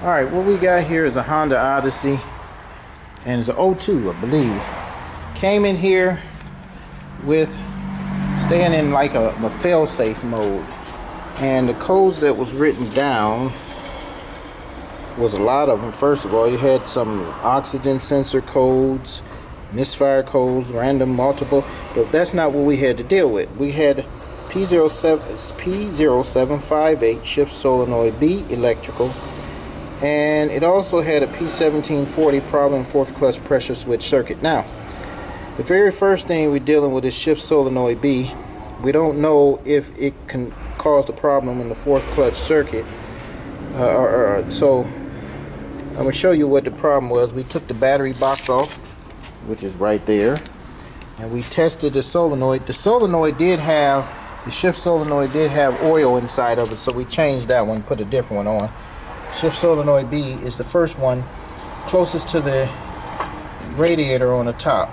Alright, what we got here is a Honda Odyssey, and it's an 02, I believe. Came in here with staying in like a fail-safe mode, and the codes that was written down was a lot of them. First of all, you had some oxygen sensor codes, misfire codes, random, multiple, but that's not what we had to deal with. We had P0758 shift solenoid B electrical, and it also had a P1740 problem fourth clutch pressure switch circuit. Now, the very first thing we're dealing with is shift solenoid B. We don't know if it can cause the problem in the fourth clutch circuit, so I'm going to show you what the problem was. We took the battery box off, which is right there, and we tested the solenoid. The shift solenoid did have oil inside of it, so we changed that one, put a different one on. Shift solenoid B is the first one closest to the radiator on the top.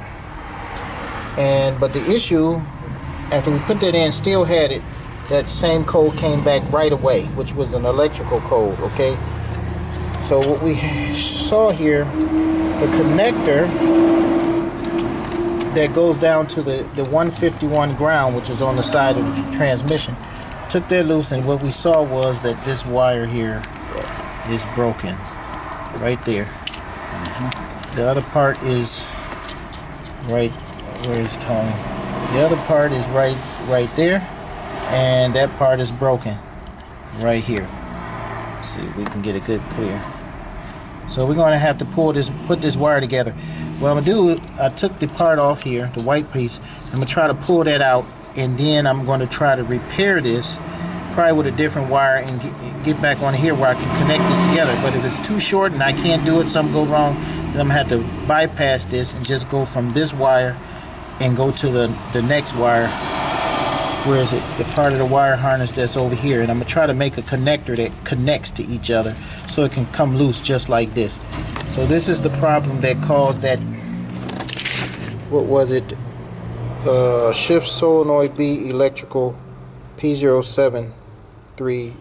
But the issue, after we put that in, still had it. That same code came back right away, which was an electrical code. Okay, so what we saw here, the connector that goes down to the 151 ground, which is on the side of the transmission, took that loose, and what we saw was that this wire here is broken right there. The other part is right where it's tongue. The other part is right there, and that part is broken right here. Let's see if we can get a good clear. So we're going to have to put this wire together. What I'm going to do, I took the part off here, the white piece. I'm going to try to pull that out, and then I'm going to try to repair this, probably with a different wire, and get back on here where I can connect this together. But if it's too short and I can't do it, something go wrong, then I'm going to have to bypass this and just go from this wire and go to the next wire. Where is it? The part of the wire harness that's over here, and I'm going to try to make a connector that connects to each other so it can come loose just like this. So this is the problem that caused that, what was it, shift solenoid B electrical P0730.